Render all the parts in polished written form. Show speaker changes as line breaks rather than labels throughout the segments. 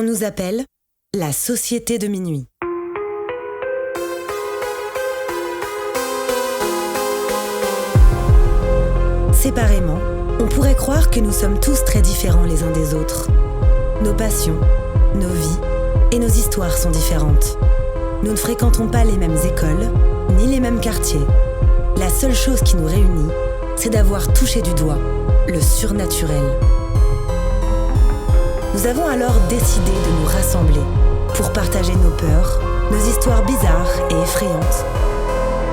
On nous appelle la Société de minuit. Séparément, on pourrait croire que nous sommes tous très différents les uns des autres. Nos passions, nos vies et nos histoires sont différentes. Nous ne fréquentons pas les mêmes écoles, ni les mêmes quartiers. La seule chose qui nous réunit, c'est d'avoir touché du doigt le surnaturel. Nous avons alors décidé de nous rassembler pour partager nos peurs, nos histoires bizarres et effrayantes.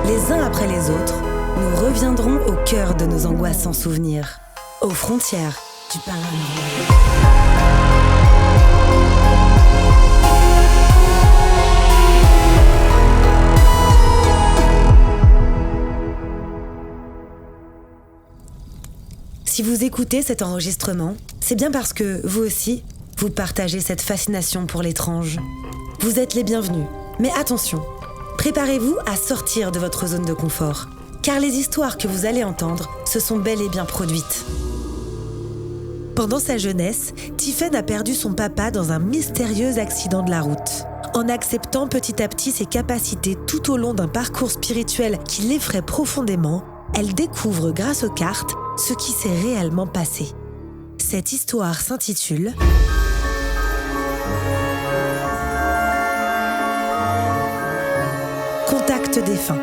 Les uns après les autres, nous reviendrons au cœur de nos angoissants souvenirs, aux frontières du paranormal. Si vous écoutez cet enregistrement, c'est bien parce que, vous aussi, vous partagez cette fascination pour l'étrange. Vous êtes les bienvenus. Mais attention, préparez-vous à sortir de votre zone de confort, car les histoires que vous allez entendre se sont bel et bien produites. Pendant sa jeunesse, Tiphaine a perdu son papa dans un mystérieux accident de la route. En acceptant petit à petit ses capacités tout au long d'un parcours spirituel qui l'effraie profondément, elle découvre grâce aux cartes ce qui s'est réellement passé. Cette histoire s'intitule Contact défunt.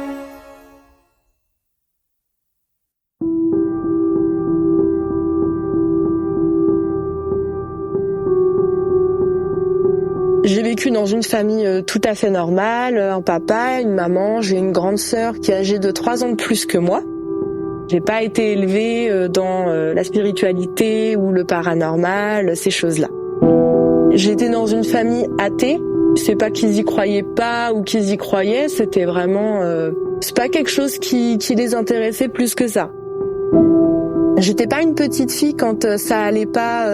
J'ai vécu dans une famille tout à fait normale, un papa, une maman, j'ai une grande sœur qui est âgée de 3 ans de plus que moi. J'ai pas été élevée dans la spiritualité ou le paranormal, ces choses-là. J'étais dans une famille athée. C'est pas qu'ils y croyaient pas ou qu'ils y croyaient, c'était vraiment... c'est pas quelque chose qui les intéressait plus que ça. J'étais pas une petite fille quand ça allait pas,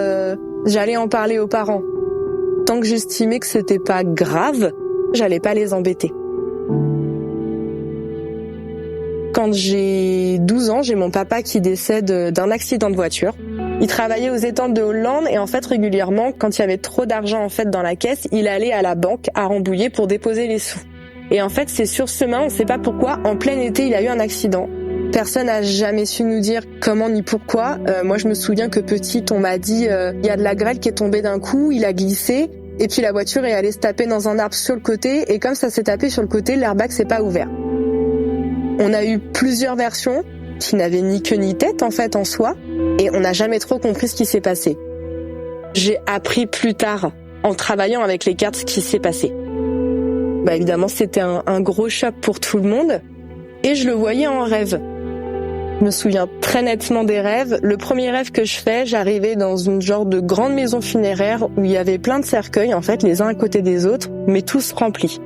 j'allais en parler aux parents. Tant que j'estimais que c'était pas grave, j'allais pas les embêter. Quand j'ai 12 ans, j'ai mon papa qui décède d'un accident de voiture. Il travaillait aux étangs de Hollande et en fait régulièrement, quand il y avait trop d'argent en fait dans la caisse, il allait à la banque à Rambouillet pour déposer les sous. Et en fait, c'est sur ce chemin, on sait pas pourquoi, en plein été, il a eu un accident. Personne n'a jamais su nous dire comment ni pourquoi. Moi, je me souviens que petite, on m'a dit il y a de la grêle qui est tombée d'un coup, il a glissé et puis la voiture est allée se taper dans un arbre sur le côté et comme ça s'est tapé sur le côté, l'airbag s'est pas ouvert. On a eu plusieurs versions qui n'avaient ni queue ni tête en fait en soi et on n'a jamais trop compris ce qui s'est passé. J'ai appris plus tard en travaillant avec les cartes ce qui s'est passé. Évidemment c'était un gros choc pour tout le monde et je le voyais en rêve. Je me souviens très nettement des rêves. Le premier rêve que je fais, j'arrivais dans une genre de grande maison funéraire où il y avait plein de cercueils en fait les uns à côté des autres mais tous remplis.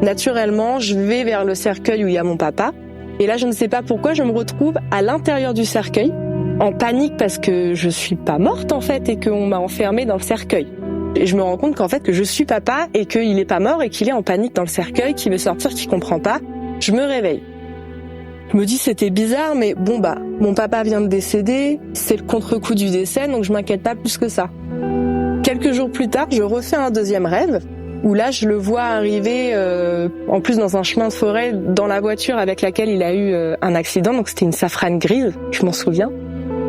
Naturellement, je vais vers le cercueil où il y a mon papa. Et là, je ne sais pas pourquoi, je me retrouve à l'intérieur du cercueil, en panique parce que je suis pas morte en fait et qu'on m'a enfermée dans le cercueil. Et je me rends compte qu'en fait que je suis papa et qu'il est pas mort et qu'il est en panique dans le cercueil, qu'il veut sortir, qu'il comprend pas. Je me réveille. Je me dis c'était bizarre, mais mon papa vient de décéder, c'est le contre-coup du décès, donc je m'inquiète pas plus que ça. Quelques jours plus tard, je refais un deuxième rêve. Où là, je le vois arriver, en plus dans un chemin de forêt, dans la voiture avec laquelle il a eu un accident. Donc c'était une Safrane grise, je m'en souviens.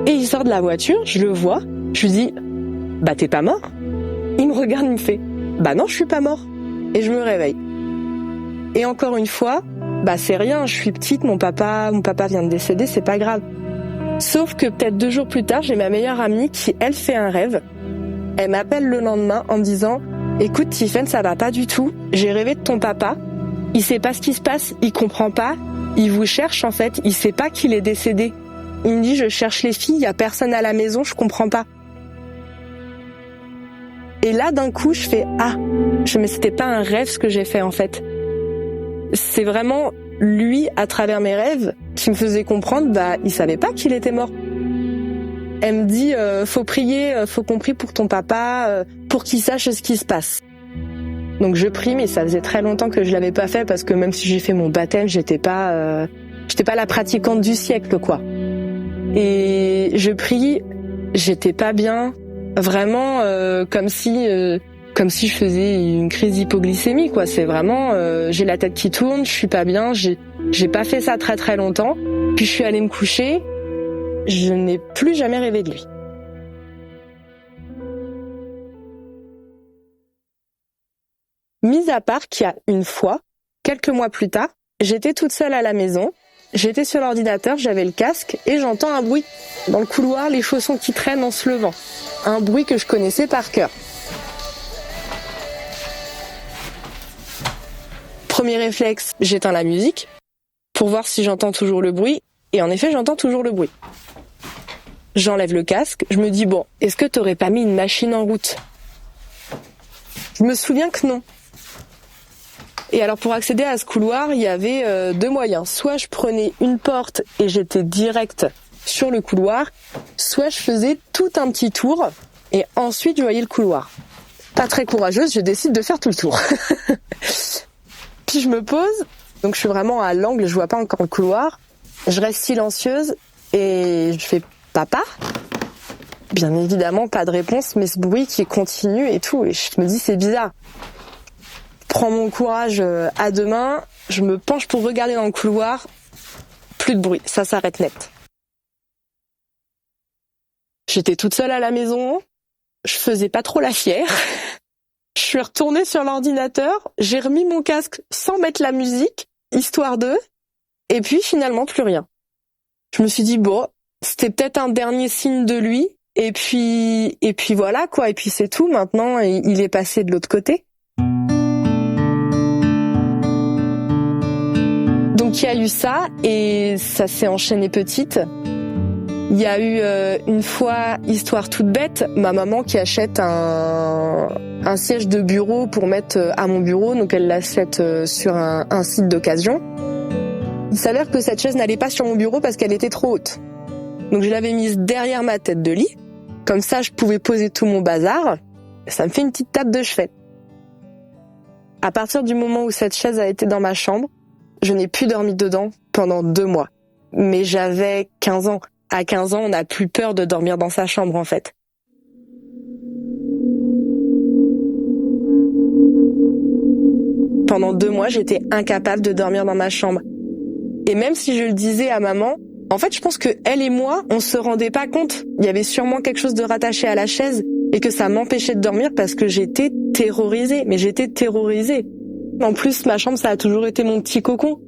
Et il sort de la voiture, je le vois, je lui dis « t'es pas mort ?» Il me regarde, il me fait « non, je suis pas mort. » Et je me réveille. Et encore une fois, c'est rien, je suis petite, mon papa vient de décéder, c'est pas grave. Sauf que peut-être 2 jours plus tard, j'ai ma meilleure amie qui, elle, fait un rêve. Elle m'appelle le lendemain en me disant « Écoute Tiphaine, ça va pas du tout. J'ai rêvé de ton papa. Il sait pas ce qui se passe, il comprend pas. Il vous cherche en fait, il sait pas qu'il est décédé. Il me dit je cherche les filles, il y a personne à la maison, je comprends pas. » Et là d'un coup je fais mais c'était pas un rêve ce que j'ai fait en fait. C'est vraiment lui à travers mes rêves qui me faisait comprendre il savait pas qu'il était mort. Elle me dit faut prier, faut qu'on prie pour ton papa, pour qu'il sache ce qui se passe. Donc je prie, mais ça faisait très longtemps que je l'avais pas fait parce que même si j'ai fait mon baptême, j'étais pas la pratiquante du siècle quoi. Et je prie, j'étais pas bien, vraiment comme si comme si je faisais une crise d'hypoglycémie, quoi. C'est vraiment, j'ai la tête qui tourne, je suis pas bien, j'ai pas fait ça très très longtemps. Puis je suis allée me coucher, je n'ai plus jamais rêvé de lui. Mis à part qu'il y a une fois, quelques mois plus tard, j'étais toute seule à la maison, j'étais sur l'ordinateur, j'avais le casque et j'entends un bruit dans le couloir, les chaussons qui traînent en se levant. Un bruit que je connaissais par cœur. Premier réflexe, j'éteins la musique pour voir si j'entends toujours le bruit et en effet, j'entends toujours le bruit. J'enlève le casque, je me dis bon, est-ce que t'aurais pas mis une machine en route ? Je me souviens que non. Et alors pour accéder à ce couloir, il y avait deux moyens. Soit je prenais une porte et j'étais direct sur le couloir, soit je faisais tout un petit tour et ensuite je voyais le couloir. Pas très courageuse, je décide de faire tout le tour. Puis je me pose, donc je suis vraiment à l'angle, je vois pas encore le couloir. Je reste silencieuse et je fais papa. Bien évidemment, pas de réponse, mais ce bruit qui continue et tout. Et je me dis c'est bizarre. Je prends mon courage à deux mains, je me penche pour regarder dans le couloir. Plus de bruit, ça s'arrête net. J'étais toute seule à la maison, je faisais pas trop la fière. Je suis retournée sur l'ordinateur, j'ai remis mon casque sans mettre la musique, histoire de, et puis finalement plus rien. Je me suis dit bon, c'était peut-être un dernier signe de lui, et puis voilà quoi, et puis c'est tout. Maintenant, il est passé de l'autre côté. Donc il y a eu ça, et ça s'est enchaîné petite. Il y a eu une fois, histoire toute bête, ma maman qui achète un siège de bureau pour mettre à mon bureau, donc elle l'achète sur un site d'occasion. Il s'avère que cette chaise n'allait pas sur mon bureau parce qu'elle était trop haute. Donc je l'avais mise derrière ma tête de lit, comme ça je pouvais poser tout mon bazar, ça me fait une petite tape de chevet. À partir du moment où cette chaise a été dans ma chambre, je n'ai plus dormi dedans pendant 2 mois. Mais j'avais 15 ans. À 15 ans, on n'a plus peur de dormir dans sa chambre, en fait. Pendant 2 mois, j'étais incapable de dormir dans ma chambre. Et même si je le disais à maman, en fait, je pense que elle et moi, on se rendait pas compte. Il y avait sûrement quelque chose de rattaché à la chaise et que ça m'empêchait de dormir parce que j'étais terrorisée. Mais j'étais terrorisée. En plus, ma chambre, ça a toujours été mon petit cocon.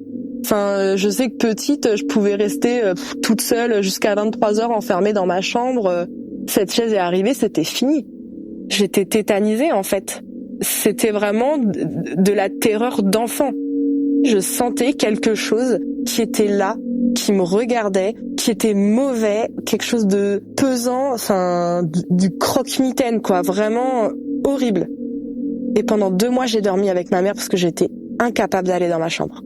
Enfin, je sais que petite, je pouvais rester toute seule jusqu'à 23 heures enfermée dans ma chambre. Cette chaise est arrivée, c'était fini. J'étais tétanisée, en fait. C'était vraiment de la terreur d'enfant. Je sentais quelque chose qui était là, qui me regardait, qui était mauvais, quelque chose de pesant, enfin, du croque-mitaine, quoi. Vraiment horrible. Et pendant 2 mois, j'ai dormi avec ma mère parce que j'étais incapable d'aller dans ma chambre.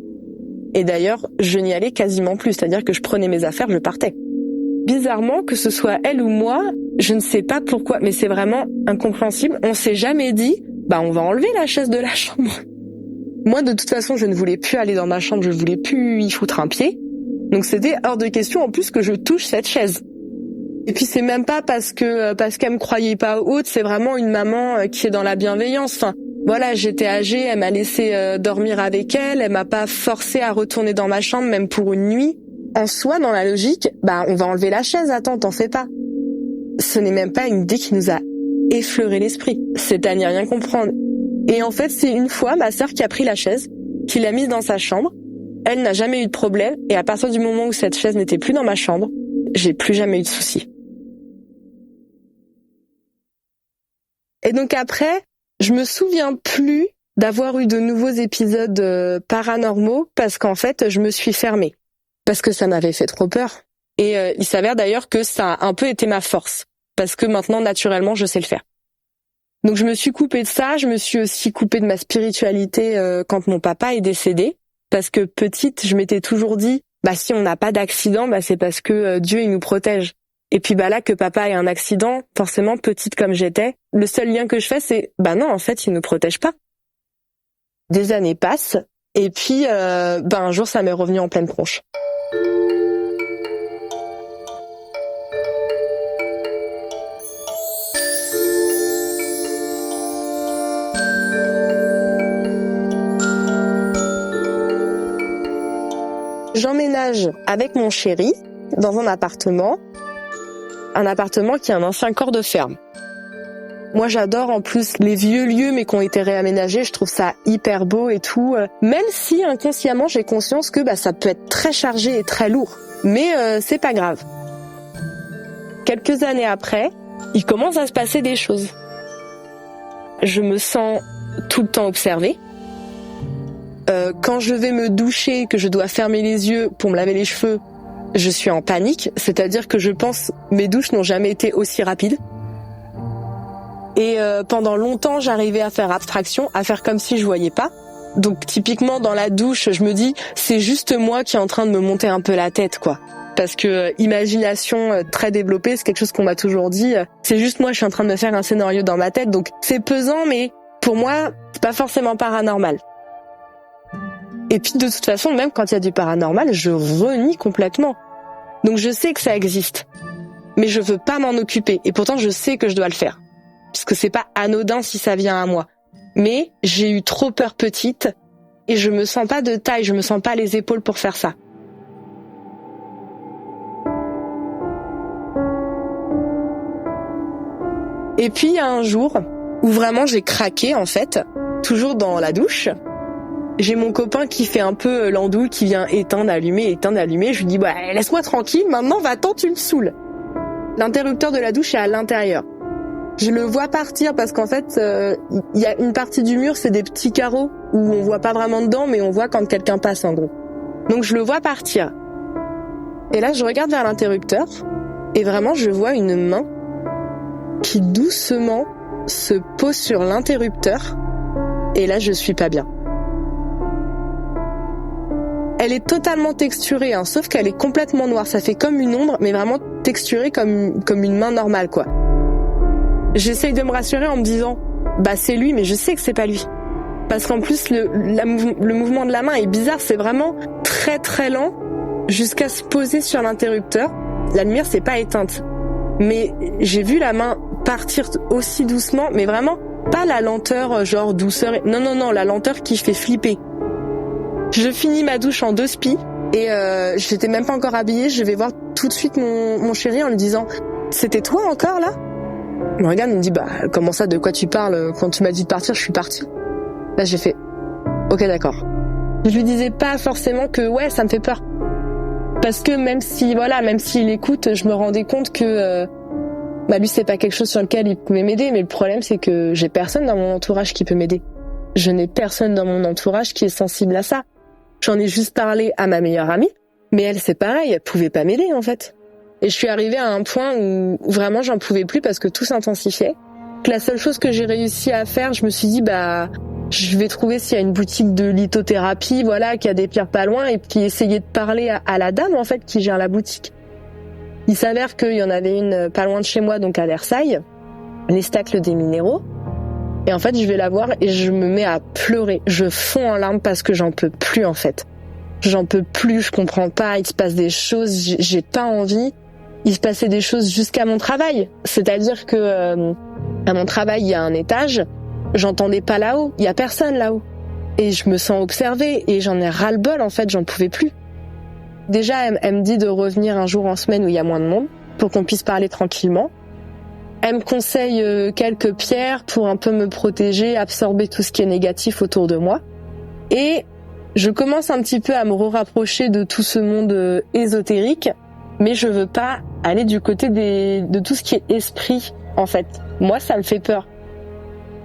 Et d'ailleurs, je n'y allais quasiment plus, c'est-à-dire que je prenais mes affaires, je partais. Bizarrement, que ce soit elle ou moi, je ne sais pas pourquoi, mais c'est vraiment incompréhensible. On s'est jamais dit, on va enlever la chaise de la chambre. Moi, de toute façon, je ne voulais plus aller dans ma chambre, je ne voulais plus y foutre un pied. Donc c'était hors de question en plus que je touche cette chaise. Et puis c'est même pas parce qu'elle me croyait pas haute, c'est vraiment une maman qui est dans la bienveillance. Enfin, voilà, j'étais âgée, elle m'a laissé dormir avec elle m'a pas forcé à retourner dans ma chambre même pour une nuit. En soi, dans la logique, on va enlever la chaise, attends, t'en fais pas. Ce n'est même pas une idée qui nous a effleuré l'esprit. C'est à n'y rien comprendre. Et en fait, c'est une fois ma sœur qui a pris la chaise, qui l'a mise dans sa chambre. Elle n'a jamais eu de problème et à partir du moment où cette chaise n'était plus dans ma chambre, j'ai plus jamais eu de soucis. Et donc après, je me souviens plus d'avoir eu de nouveaux épisodes paranormaux parce qu'en fait, je me suis fermée. Parce que ça m'avait fait trop peur. Et il s'avère d'ailleurs que ça a un peu été ma force. Parce que maintenant, naturellement, je sais le faire. Donc je me suis coupée de ça, je me suis aussi coupée de ma spiritualité quand mon papa est décédé. Parce que petite, je m'étais toujours dit, si on n'a pas d'accident, c'est parce que Dieu, il nous protège. Et puis là, que papa ait un accident, forcément, petite comme j'étais, le seul lien que je fais, c'est, non, en fait, il nous protège pas. Des années passent, et puis, un jour, ça m'est revenu en pleine tronche. j'emménage avec mon chéri dans un appartement qui est un ancien corps de ferme. Moi, j'adore en plus les vieux lieux, mais qui ont été réaménagés. Je trouve ça hyper beau et tout. Même si inconsciemment, j'ai conscience que ça peut être très chargé et très lourd. Mais c'est pas grave. Quelques années après, il commence à se passer des choses. Je me sens tout le temps observée. Quand je vais me doucher, que je dois fermer les yeux pour me laver les cheveux, je suis en panique. C'est-à-dire que je pense mes douches n'ont jamais été aussi rapides. Et pendant longtemps, j'arrivais à faire abstraction, à faire comme si je voyais pas. Donc typiquement dans la douche, je me dis c'est juste moi qui est en train de me monter un peu la tête, quoi. Parce que imagination très développée, c'est quelque chose qu'on m'a toujours dit. C'est juste moi, je suis en train de me faire un scénario dans ma tête. Donc c'est pesant, mais pour moi, c'est pas forcément paranormal. Et puis de toute façon, même quand il y a du paranormal, je renie complètement. Donc je sais que ça existe, mais je veux pas m'en occuper. Et pourtant, je sais que je dois le faire. Parce que c'est pas anodin si ça vient à moi. Mais j'ai eu trop peur petite et je me sens pas de taille, je me sens pas les épaules pour faire ça. Et puis il y a un jour où vraiment j'ai craqué en fait, toujours dans la douche. J'ai mon copain qui fait un peu l'andouille, qui vient éteindre, allumer. Je lui dis laisse-moi tranquille, maintenant va-t'en, tu me saoules. L'interrupteur de la douche est à l'intérieur. Je le vois partir parce qu'en fait, il y a une partie du mur, c'est des petits carreaux où on voit pas vraiment dedans, mais on voit quand quelqu'un passe en gros. Donc je le vois partir. Et là, je regarde vers l'interrupteur et vraiment, je vois une main qui doucement se pose sur l'interrupteur. Et là, je suis pas bien. Elle est totalement texturée, sauf qu'elle est complètement noire. Ça fait comme une ombre, mais vraiment texturée comme une main normale, quoi. J'essaye de me rassurer en me disant c'est lui, mais je sais que c'est pas lui. Parce qu'en plus le mouvement de la main est bizarre, c'est vraiment très très lent jusqu'à se poser sur l'interrupteur. La lumière s'est pas éteinte. Mais j'ai vu la main partir aussi doucement, mais vraiment pas la lenteur genre douceur. Non, la lenteur qui fait flipper. Je finis ma douche en 2 spies et j'étais même pas encore habillée, je vais voir tout de suite mon chéri en lui disant c'était toi encore là? Il me regarde, il me dit comment ça, de quoi tu parles? Quand tu m'as dit de partir, je suis partie. Là j'ai fait ok d'accord. Je lui disais pas forcément que ça me fait peur. Parce que même s'il écoute, je me rendais compte que lui c'est pas quelque chose sur lequel il pouvait m'aider, mais le problème c'est que j'ai personne dans mon entourage qui peut m'aider. Je n'ai personne dans mon entourage qui est sensible à ça. J'en ai juste parlé à ma meilleure amie, mais elle c'est pareil, elle pouvait pas m'aider en fait. Et je suis arrivée à un point où vraiment j'en pouvais plus parce que tout s'intensifiait. La seule chose que j'ai réussi à faire, je me suis dit je vais trouver s'il y a une boutique de lithothérapie, qui a des pierres pas loin, et puis essayer de parler à la dame en fait qui gère la boutique. Il s'avère qu'il y en avait une pas loin de chez moi, donc à Versailles, l'Estacle des Minéraux. Et en fait, je vais la voir et je me mets à pleurer. Je fonds en larmes parce que j'en peux plus en fait. J'en peux plus, je comprends pas, il se passe des choses, j'ai pas envie. Il se passait des choses jusqu'à mon travail. C'est-à-dire que à mon travail, il y a un étage, j'entendais pas là-haut, il y a personne là-haut. Et je me sens observée et j'en ai ras-le-bol en fait, j'en pouvais plus. Déjà, elle me dit de revenir un jour en semaine où il y a moins de monde pour qu'on puisse parler tranquillement. Elle me conseille quelques pierres pour un peu me protéger, absorber tout ce qui est négatif autour de moi. Et je commence un petit peu à me rapprocher de tout ce monde ésotérique, mais je veux pas aller du côté de tout ce qui est esprit, en fait. Moi, ça me fait peur.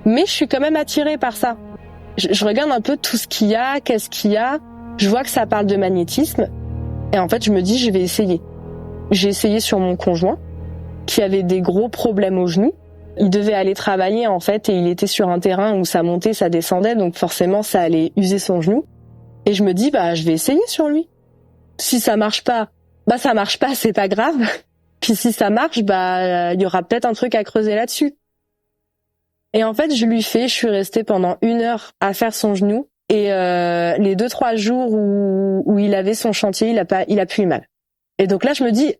Mais je suis quand même attirée par ça. Je regarde un peu tout ce qu'il y a, qu'est-ce qu'il y a. Je vois que ça parle de magnétisme. Et en fait, je me dis, je vais essayer. J'ai essayé sur mon conjoint, qui avait des gros problèmes au genou. Il devait aller travailler, en fait, et il était sur un terrain où ça montait, ça descendait, donc forcément, ça allait user son genou. Et je me dis, je vais essayer sur lui. Si ça marche pas, ça marche pas, c'est pas grave. Puis si ça marche, il y aura peut-être un truc à creuser là-dessus. Et en fait, je suis restée pendant 1 heure à faire son genou. Et les 2-3 jours où il avait son chantier, il a plus eu mal. Et donc là, je me dis,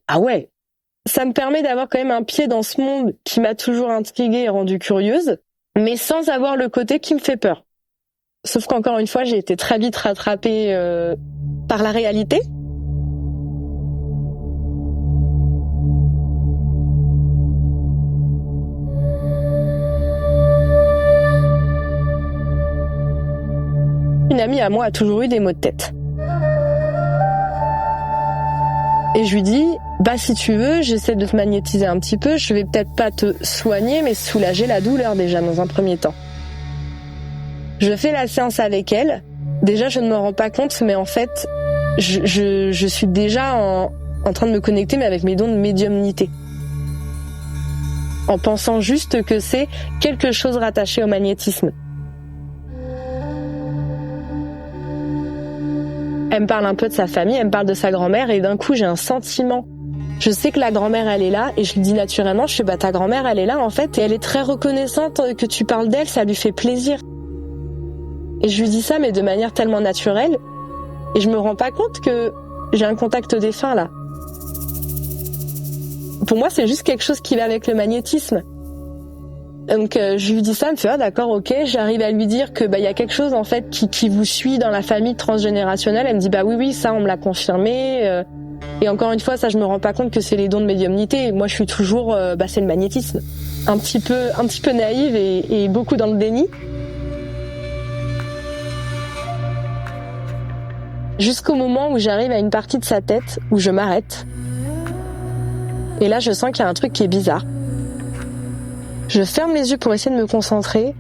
ça me permet d'avoir quand même un pied dans ce monde qui m'a toujours intriguée et rendue curieuse, mais sans avoir le côté qui me fait peur. Sauf qu'encore une fois, j'ai été très vite rattrapée par la réalité. Une amie à moi a toujours eu des maux de tête. Et je lui dis, si tu veux, j'essaie de te magnétiser un petit peu, je vais peut-être pas te soigner, mais soulager la douleur déjà dans un premier temps. Je fais la séance avec elle. Déjà, je ne me rends pas compte, mais en fait, je suis déjà en train de me connecter, mais avec mes dons de médiumnité. En pensant juste que c'est quelque chose rattaché au magnétisme. Elle me parle un peu de sa famille, elle me parle de sa grand-mère, et d'un coup, j'ai un sentiment. Je sais que la grand-mère, elle est là, et je lui dis naturellement, je fais, ta grand-mère, elle est là, en fait, et elle est très reconnaissante que tu parles d'elle, ça lui fait plaisir. Et je lui dis ça, mais de manière tellement naturelle, et je me rends pas compte que j'ai un contact défunt, là. Pour moi, c'est juste quelque chose qui va avec le magnétisme. Donc je lui dis ça, elle me fait d'accord, ok. J'arrive à lui dire que y a quelque chose en fait qui vous suit dans la famille transgénérationnelle. Elle me dit oui, ça on me l'a confirmé. Et encore une fois, ça je me rends pas compte que c'est les dons de médiumnité. Moi je suis toujours c'est le magnétisme. Un petit peu naïve et beaucoup dans le déni. Jusqu'au moment où j'arrive à une partie de sa tête où je m'arrête. Et là je sens qu'il y a un truc qui est bizarre. Je ferme les yeux pour essayer de me concentrer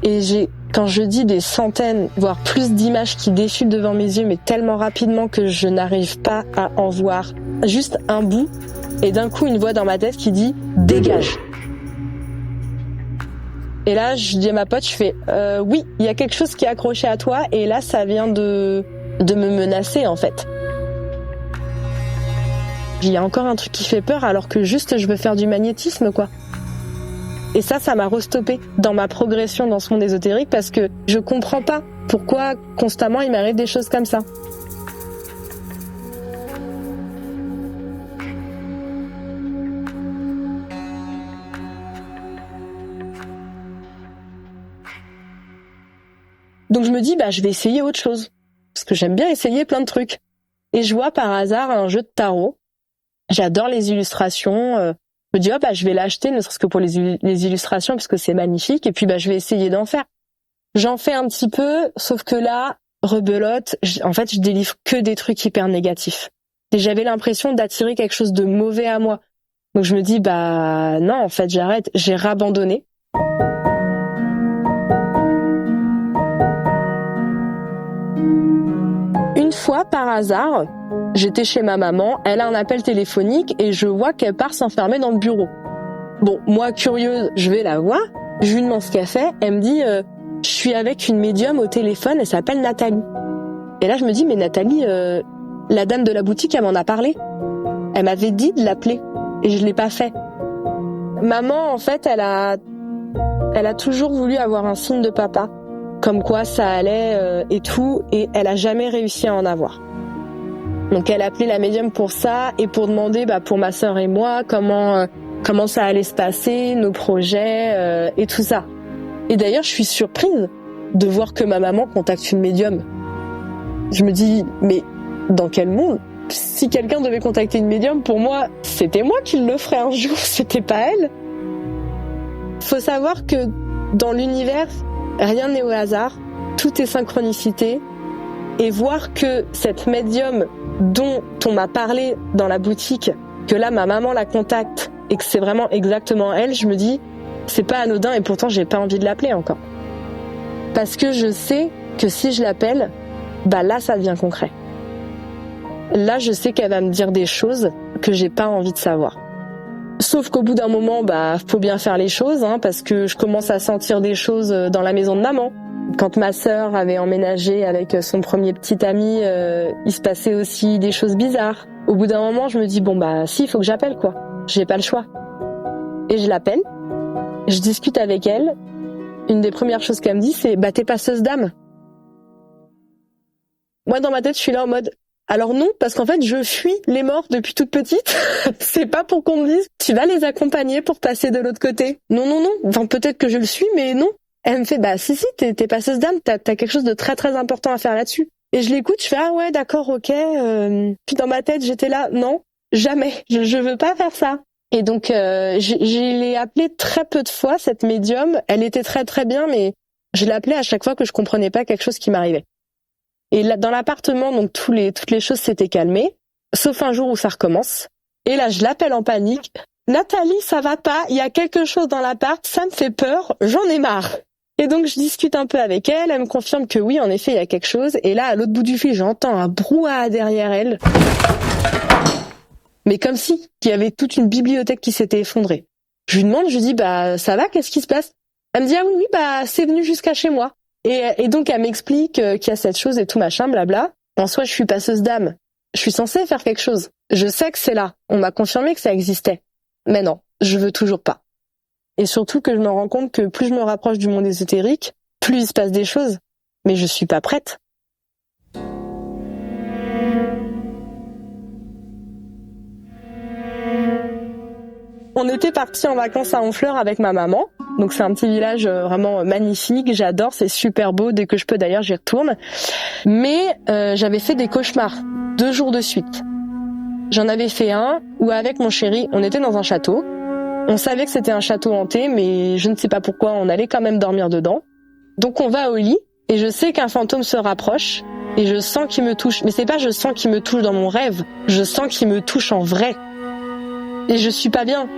et quand je dis des centaines, voire plus d'images qui défilent devant mes yeux, mais tellement rapidement que je n'arrive pas à en voir juste un bout, et d'un coup une voix dans ma tête qui dit « dégage ». Et là je dis à ma pote, je fais « oui, il y a quelque chose qui est accroché à toi » et là ça vient de me menacer en fait. Il y a encore un truc qui fait peur alors que juste je veux faire du magnétisme quoi. Et ça m'a restoppé dans ma progression dans ce monde ésotérique parce que je comprends pas pourquoi constamment il m'arrive des choses comme ça. Donc je me dis je vais essayer autre chose parce que j'aime bien essayer plein de trucs. Et je vois par hasard un jeu de tarot. J'adore les illustrations. Je me dis je vais l'acheter ne serait-ce que pour les illustrations parce que c'est magnifique et puis je vais essayer d'en faire. J'en fais un petit peu sauf que là rebelote, en fait je délivre que des trucs hyper négatifs. Et j'avais l'impression d'attirer quelque chose de mauvais à moi. Donc je me dis non en fait j'arrête, j'ai rabandonné. Une fois par hasard, j'étais chez ma maman, elle a un appel téléphonique et je vois qu'elle part s'enfermer dans le bureau. Bon, moi curieuse, je vais la voir, je lui demande ce qu'elle fait, elle me dit je suis avec une médium au téléphone, elle s'appelle Nathalie. Et là je me dis mais Nathalie, la dame de la boutique elle m'en a parlé. Elle m'avait dit de l'appeler et je l'ai pas fait. Maman en fait elle a toujours voulu avoir un signe de papa, comme quoi ça allait et tout, et elle a jamais réussi à en avoir. Donc elle a appelé la médium pour ça et pour demander pour ma sœur et moi comment ça allait se passer, nos projets et tout ça. Et d'ailleurs je suis surprise de voir que ma maman contacte une médium. Je me dis mais dans quel monde? Si quelqu'un devait contacter une médium, pour moi c'était moi qui le ferais un jour, c'était pas elle. Faut savoir que dans l'univers rien n'est au hasard, tout est synchronicité. Et voir que cette médium dont on m'a parlé dans la boutique, que là ma maman la contacte et que c'est vraiment exactement elle, je me dis c'est pas anodin et pourtant j'ai pas envie de l'appeler encore. Parce que je sais que si je l'appelle, là ça devient concret. Là je sais qu'elle va me dire des choses que j'ai pas envie de savoir. Sauf qu'au bout d'un moment, faut bien faire les choses, parce que je commence à sentir des choses dans la maison de maman. Quand ma sœur avait emménagé avec son premier petit ami, il se passait aussi des choses bizarres. Au bout d'un moment, je me dis si, il faut que j'appelle quoi. J'ai pas le choix. Et je l'appelle, je discute avec elle. Une des premières choses qu'elle me dit, c'est t'es passeuse d'âme. Moi dans ma tête, je suis là en mode alors non, parce qu'en fait, je fuis les morts depuis toute petite. C'est pas pour qu'on me dise tu vas les accompagner pour passer de l'autre côté. Non. Enfin peut-être que je le suis, mais non. Elle me fait si t'es passeuse d'âme, t'as quelque chose de très très important à faire là-dessus. Et je l'écoute, je fais ah ouais d'accord ok. Puis dans ma tête j'étais là non jamais, je veux pas faire ça. Et donc je l'ai appelée très peu de fois cette médium. Elle était très très bien, mais je l'appelais à chaque fois que je comprenais pas quelque chose qui m'arrivait. Et là, dans l'appartement, donc toutes les choses s'étaient calmées, sauf un jour où ça recommence. Et là, je l'appelle en panique. Nathalie, ça va pas, il y a quelque chose dans l'appart, ça me fait peur, j'en ai marre. Et donc, je discute un peu avec elle, elle me confirme que oui, en effet, il y a quelque chose. Et là, à l'autre bout du fil, j'entends un brouhaha derrière elle. Mais comme si il y avait toute une bibliothèque qui s'était effondrée. Je lui demande, je lui dis, ça va, qu'est-ce qui se passe? Elle me dit, ah oui, c'est venu jusqu'à chez moi. Et donc, elle m'explique qu'il y a cette chose et tout machin, blabla. En soi, je suis passeuse d'âme. Je suis censée faire quelque chose. Je sais que c'est là. On m'a confirmé que ça existait. Mais non, je veux toujours pas. Et surtout que je me rends compte que plus je me rapproche du monde ésotérique, plus il se passe des choses. Mais je suis pas prête. On était partis en vacances à Honfleur avec ma maman. Donc c'est un petit village vraiment magnifique, j'adore, c'est super beau. Dès que je peux d'ailleurs, j'y retourne. Mais j'avais fait des cauchemars 2 jours de suite. J'en avais fait un où avec mon chéri, on était dans un château. On savait que c'était un château hanté, mais je ne sais pas pourquoi, on allait quand même dormir dedans. Donc on va au lit et je sais qu'un fantôme se rapproche et je sens qu'il me touche. Mais c'est pas je sens qu'il me touche dans mon rêve, je sens qu'il me touche en vrai. Et je suis pas bien.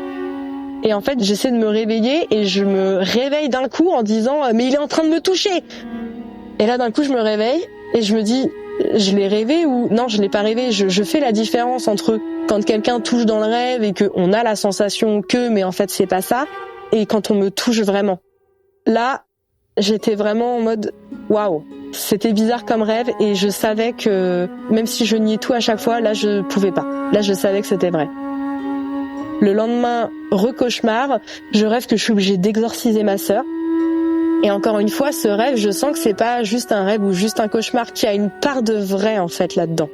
Et en fait, j'essaie de me réveiller et je me réveille d'un coup en disant « mais il est en train de me toucher !» Et là, d'un coup, je me réveille et je me dis « je l'ai rêvé ou non, je l'ai pas rêvé ?» Je fais la différence entre quand quelqu'un touche dans le rêve et qu'on a la sensation que, mais en fait, c'est pas ça, et quand on me touche vraiment. Là, j'étais vraiment en mode « waouh !» C'était bizarre comme rêve et je savais que même si je niais tout à chaque fois, là, je pouvais pas. Là, je savais que c'était vrai. Le lendemain, recauchemar, je rêve que je suis obligée d'exorciser ma sœur. Et encore une fois, ce rêve, je sens que c'est pas juste un rêve ou juste un cauchemar, qu'il y a une part de vrai, en fait, là-dedans.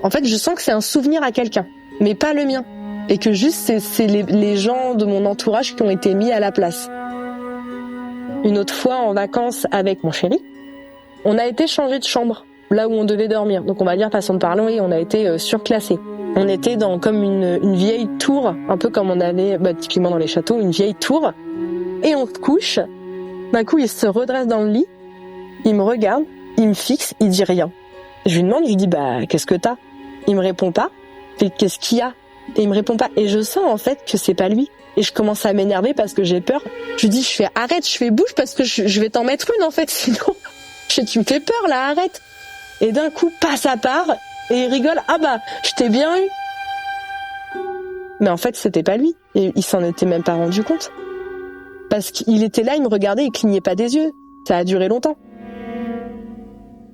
En fait, je sens que c'est un souvenir à quelqu'un, mais pas le mien. Et que juste, c'est les gens de mon entourage qui ont été mis à la place. Une autre fois, en vacances avec mon chéri, on a été changé de chambre, là où on devait dormir. Donc on va dire, façon de parler, on a été surclassés. On était dans comme une vieille tour, un peu comme on avait typiquement dans les châteaux, une vieille tour. Et on se couche. D'un coup, il se redresse dans le lit. Il me regarde, il me fixe, il dit rien. Je lui demande, je lui dis qu'est-ce que t'as? Il me répond pas. Et qu'est-ce qu'il y a? Et il me répond pas. Et je sens en fait que c'est pas lui. Et je commence à m'énerver parce que j'ai peur. Je lui dis, arrête, je fais bouge parce que je vais t'en mettre une en fait, sinon tu me fais peur là, arrête. Et d'un coup, ça part. Et il rigole, je t'ai bien eu. Mais en fait, c'était pas lui. Et il s'en était même pas rendu compte. Parce qu'il était là, il me regardait, il clignait pas des yeux. Ça a duré longtemps.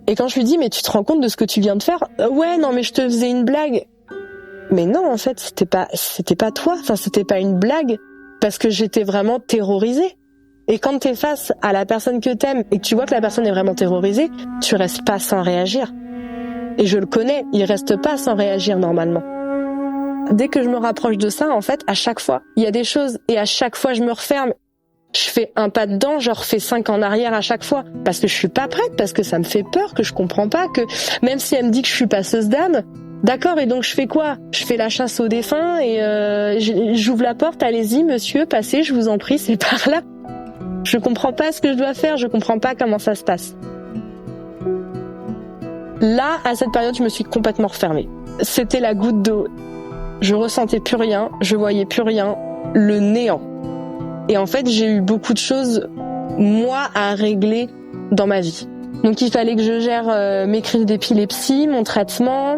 Et quand je lui dis, mais tu te rends compte de ce que tu viens de faire? Ouais, non, mais je te faisais une blague. Mais non, en fait, c'était pas toi. Enfin, c'était pas une blague. Parce que j'étais vraiment terrorisée. Et quand t'es face à la personne que t'aimes et que tu vois que la personne est vraiment terrorisée, tu restes pas sans réagir. Et je le connais, il reste pas sans réagir normalement. Dès que je me rapproche de ça, en fait, à chaque fois, il y a des choses et à chaque fois je me referme. Je fais un pas dedans, je refais 5 en arrière à chaque fois. Parce que je suis pas prête, parce que ça me fait peur, que je comprends pas, que même si elle me dit que je suis passeuse d'âme, d'accord, et donc je fais quoi? Je fais la chasse aux défunts et j'ouvre la porte, allez-y monsieur, passez, je vous en prie, c'est par là. Je comprends pas ce que je dois faire, je comprends pas comment ça se passe. Là, à cette période, je me suis complètement refermée. C'était la goutte d'eau. Je ressentais plus rien, je voyais plus rien, le néant. Et en fait, j'ai eu beaucoup de choses, moi, à régler dans ma vie. Donc il fallait que je gère mes crises d'épilepsie, mon traitement,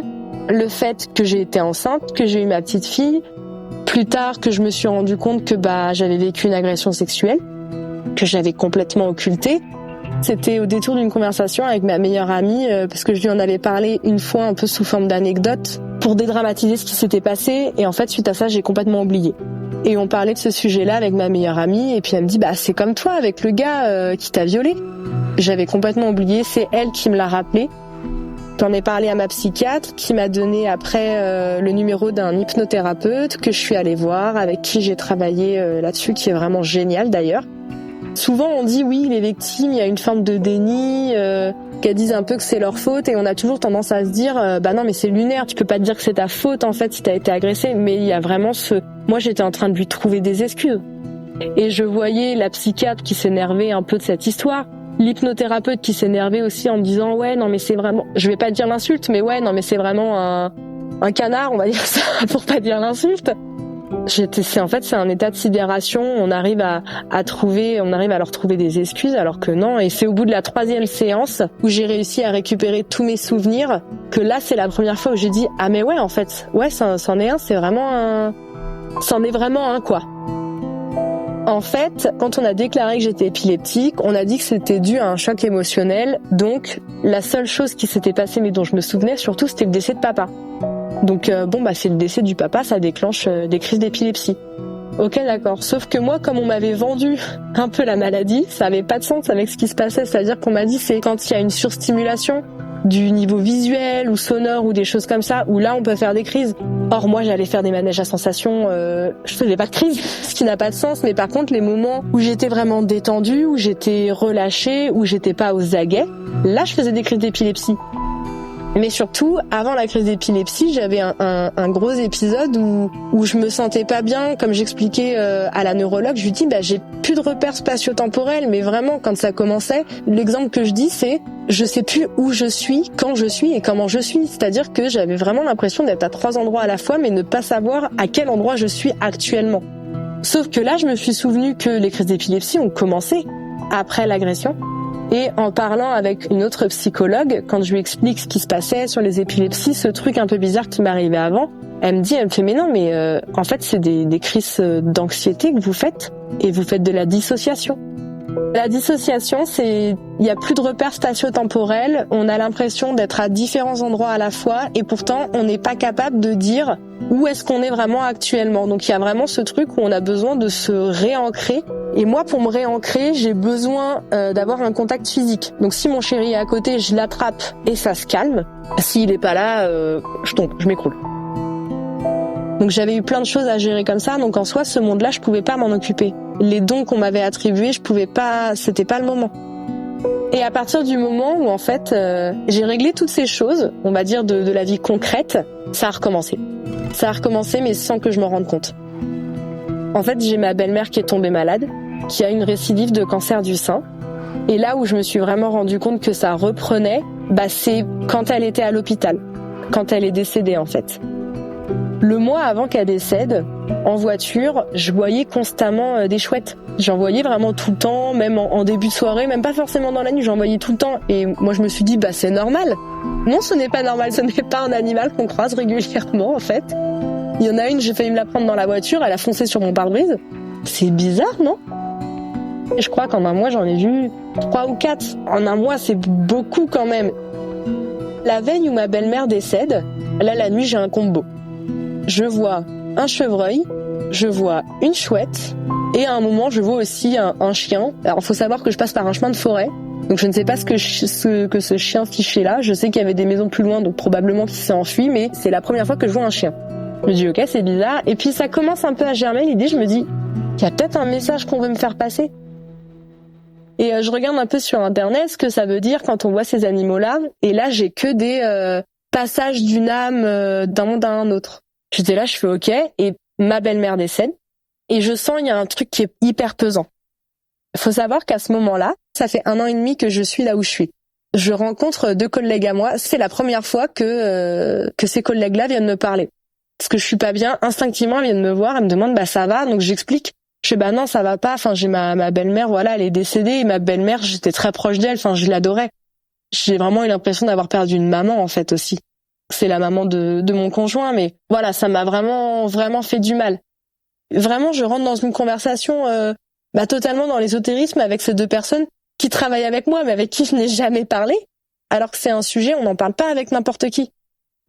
le fait que j'ai été enceinte, que j'ai eu ma petite fille. Plus tard, que je me suis rendu compte que j'avais vécu une agression sexuelle, que j'avais complètement occultée. C'était au détour d'une conversation avec ma meilleure amie, parce que je lui en avais parlé une fois un peu sous forme d'anecdote, pour dédramatiser ce qui s'était passé, et en fait, suite à ça, j'ai complètement oublié. Et on parlait de ce sujet-là avec ma meilleure amie, et puis elle me dit, c'est comme toi, avec le gars qui t'a violée. J'avais complètement oublié, c'est elle qui me l'a rappelé. J'en ai parlé à ma psychiatre, qui m'a donné après le numéro d'un hypnothérapeute, que je suis allée voir, avec qui j'ai travaillé là-dessus, qui est vraiment génial d'ailleurs. Souvent on dit oui, les victimes, il y a une forme de déni, qu'elles disent un peu que c'est leur faute, et on a toujours tendance à se dire non mais c'est lunaire, tu peux pas te dire que c'est ta faute en fait si t'as été agressée. Mais il y a vraiment moi j'étais en train de lui trouver des excuses, et je voyais la psychiatre qui s'énervait un peu de cette histoire, l'hypnothérapeute qui s'énervait aussi en me disant ouais non mais c'est vraiment, je vais pas dire l'insulte, mais ouais non mais c'est vraiment un canard, on va dire ça pour pas dire l'insulte. C'est un état de sidération. On arrive à leur trouver des excuses alors que non. Et c'est au bout de la 3e séance où j'ai réussi à récupérer tous mes souvenirs que là c'est la première fois où j'ai dit ah mais ouais en fait ouais c'en est vraiment un quoi. En fait, quand on a déclaré que j'étais épileptique, on a dit que c'était dû à un choc émotionnel. Donc la seule chose qui s'était passée mais dont je me souvenais surtout c'était le décès de papa. Donc c'est le décès du papa, ça déclenche des crises d'épilepsie. Ok, d'accord. Sauf que moi, comme on m'avait vendu un peu la maladie, ça avait pas de sens avec ce qui se passait. C'est-à-dire qu'on m'a dit c'est quand il y a une surstimulation du niveau visuel ou sonore ou des choses comme ça, où là on peut faire des crises. Or moi j'allais faire des manèges à sensations, je faisais pas de crise, ce qui n'a pas de sens. Mais par contre les moments où j'étais vraiment détendue, où j'étais relâchée, où j'étais pas aux aguets, là je faisais des crises d'épilepsie. Mais surtout, avant la crise d'épilepsie, j'avais un gros épisode où je me sentais pas bien. Comme j'expliquais à la neurologue, je lui dis j'ai plus de repères spatio-temporels. Mais vraiment, quand ça commençait, l'exemple que je dis, c'est je sais plus où je suis, quand je suis et comment je suis. C'est-à-dire que j'avais vraiment l'impression d'être à 3 endroits à la fois, mais ne pas savoir à quel endroit je suis actuellement. Sauf que là, je me suis souvenu que les crises d'épilepsie ont commencé après l'agression. Et en parlant avec une autre psychologue, quand je lui explique ce qui se passait sur les épilepsies, ce truc un peu bizarre qui m'arrivait avant, elle me fait mais non, mais en fait c'est des crises d'anxiété que vous faites et vous faites de la dissociation. La dissociation, il y a plus de repères spatio-temporels, on a l'impression d'être à différents endroits à la fois et pourtant on n'est pas capable de dire où est-ce qu'on est vraiment actuellement. Donc il y a vraiment ce truc où on a besoin de se réancrer. Et moi, pour me réancrer, j'ai besoin d'avoir un contact physique. Donc si mon chéri est à côté, je l'attrape et ça se calme. S'il est pas là, je tombe, je m'écroule. Donc j'avais eu plein de choses à gérer comme ça. Donc en soi, ce monde-là, je pouvais pas m'en occuper. Les dons qu'on m'avait attribués, je pouvais pas, c'était pas le moment. Et à partir du moment où en fait, j'ai réglé toutes ces choses, on va dire de la vie concrète, ça a recommencé. Ça a recommencé, mais sans que je m'en rende compte. En fait, j'ai ma belle-mère qui est tombée malade, qui a une récidive de cancer du sein. Et là où je me suis vraiment rendu compte que ça reprenait, c'est quand elle était à l'hôpital, quand elle est décédée en fait. Le mois avant qu'elle décède, en voiture, je voyais constamment des chouettes. J'en voyais vraiment tout le temps, même en début de soirée, même pas forcément dans la nuit, j'en voyais tout le temps. Et moi je me suis dit, c'est normal. Non, ce n'est pas normal, ce n'est pas un animal qu'on croise régulièrement en fait. Il y en a une, j'ai failli me la prendre dans la voiture, elle a foncé sur mon pare-brise. C'est bizarre, non ? Et je crois qu'en un mois, j'en ai vu 3 ou 4. En un mois, c'est beaucoup quand même. La veille où ma belle-mère décède, là, la nuit, j'ai un combo. Je vois un chevreuil, je vois une chouette, et à un moment, je vois aussi un chien. Alors, il faut savoir que je passe par un chemin de forêt, donc je ne sais pas ce que ce chien fichait là. Je sais qu'il y avait des maisons plus loin, donc probablement qu'il s'est enfui, mais c'est la première fois que je vois un chien. Je me dis ok, c'est bizarre. Et puis ça commence un peu à germer l'idée, je me dis, il y a peut-être un message qu'on veut me faire passer. Et je regarde un peu sur internet ce que ça veut dire quand on voit ces animaux-là. Et là, j'ai que des passages d'une âme d'un monde à un autre. J'étais là, je fais ok. Et ma belle-mère décède. Et je sens il y a un truc qui est hyper pesant. Il faut savoir qu'à ce moment-là, ça fait 1 an et demi que je suis là où je suis. Je rencontre 2 collègues à moi. C'est la première fois que ces collègues-là viennent me parler. Parce que je suis pas bien, instinctivement, elles viennent me voir, elles me demandent ça va, donc j'explique. Je fais non, ça va pas, j'ai ma belle-mère, voilà, elle est décédée, et ma belle-mère, j'étais très proche d'elle, je l'adorais. J'ai vraiment eu l'impression d'avoir perdu une maman, en fait, aussi. C'est la maman de mon conjoint, mais voilà, ça m'a vraiment, vraiment fait du mal. Vraiment, je rentre dans une conversation totalement dans l'ésotérisme avec ces 2 personnes qui travaillent avec moi, mais avec qui je n'ai jamais parlé, alors que c'est un sujet, on n'en parle pas avec n'importe qui.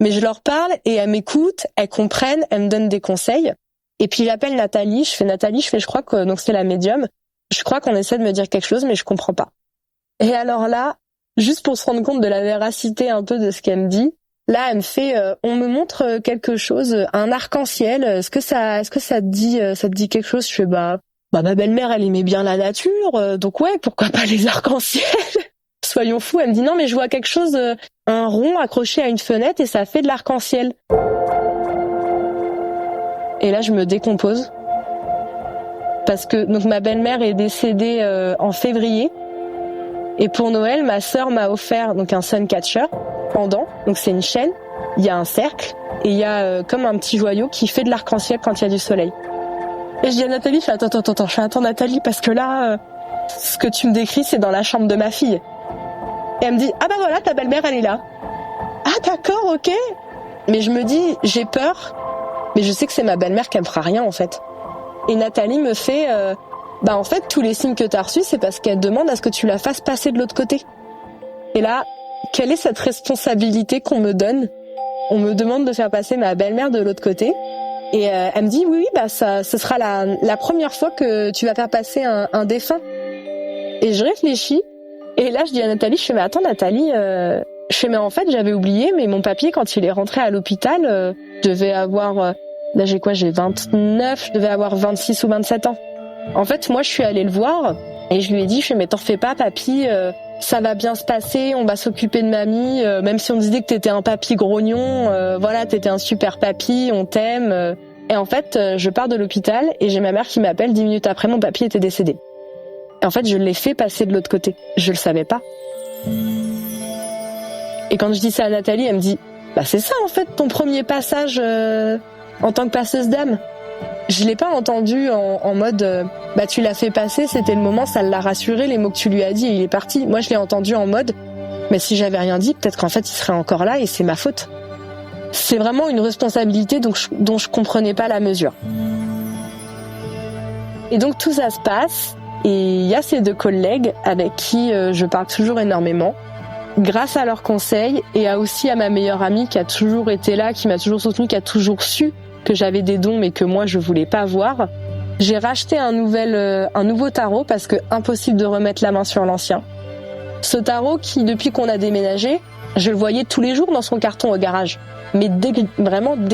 Mais je leur parle et elles m'écoutent, elles comprennent, elles me donnent des conseils. Et puis j'appelle Nathalie, je crois que donc c'est la médium. Je crois qu'on essaie de me dire quelque chose, mais je comprends pas. Et alors là, juste pour se rendre compte de la véracité un peu de ce qu'elle me dit, là elle me fait, on me montre quelque chose, un arc-en-ciel. Est-ce que ça te dit quelque chose? Je fais ma belle-mère elle aimait bien la nature, donc ouais, pourquoi pas les arcs-en-ciel? Soyons fous. Elle me dit non mais je vois quelque chose, un rond accroché à une fenêtre et ça fait de l'arc-en-ciel. Et là je me décompose parce que donc ma belle-mère est décédée en février Et pour Noël, ma sœur m'a offert donc un suncatcher pendant. Donc c'est une chaîne, il y a un cercle et il y a comme un petit joyau qui fait de l'arc-en-ciel quand il y a du soleil. Et je dis à Nathalie, je fais attends Nathalie, parce que là, ce que tu me décris, c'est dans la chambre de ma fille. Et elle me dit, ah bah voilà, ta belle-mère, elle est là. Ah d'accord, ok. Mais je me dis, j'ai peur, mais je sais que c'est ma belle-mère qui me fera rien en fait. Et Nathalie me fait, en fait, tous les signes que t'as reçus, c'est parce qu'elle demande à ce que tu la fasses passer de l'autre côté. Et là, quelle est cette responsabilité qu'on me donne ? On me demande de faire passer ma belle-mère de l'autre côté. Et elle me dit, oui, ce sera la première fois que tu vas faire passer un défunt. Et je réfléchis. Et là, je dis à Nathalie, mais attends Nathalie, mais en fait, j'avais oublié, mais mon papy, quand il est rentré à l'hôpital, devait avoir, là j'ai 29, je devais avoir 26 ou 27 ans. En fait, moi, je suis allée le voir et je lui ai dit, mais t'en fais pas, papy, ça va bien se passer, on va s'occuper de mamie, même si on disait que t'étais un papy grognon, voilà, t'étais un super papy, on t'aime. Et en fait, je pars de l'hôpital et j'ai ma mère qui m'appelle 10 minutes après, mon papy était décédé. Et en fait, je l'ai fait passer de l'autre côté. Je le savais pas. Et quand je dis ça à Nathalie, elle me dit, c'est ça en fait ton premier passage en tant que passeuse d'âme. Je l'ai pas entendu en mode tu l'as fait passer, c'était le moment, ça l'a rassuré, les mots que tu lui as dit et il est parti. Moi je l'ai entendu en mode mais si j'avais rien dit, peut-être qu'en fait il serait encore là et c'est ma faute. C'est vraiment une responsabilité dont je comprenais pas la mesure. Et donc tout ça se passe et il y a ces deux collègues avec qui je parle toujours énormément. Grâce à leurs conseils et aussi à ma meilleure amie qui a toujours été là, qui m'a toujours soutenue, qui a toujours su que j'avais des dons mais que moi je voulais pas voir. J'ai racheté un nouveau tarot parce que impossible de remettre la main sur l'ancien. Ce tarot qui, depuis qu'on a déménagé, je le voyais tous les jours dans son carton au garage. Mais dès que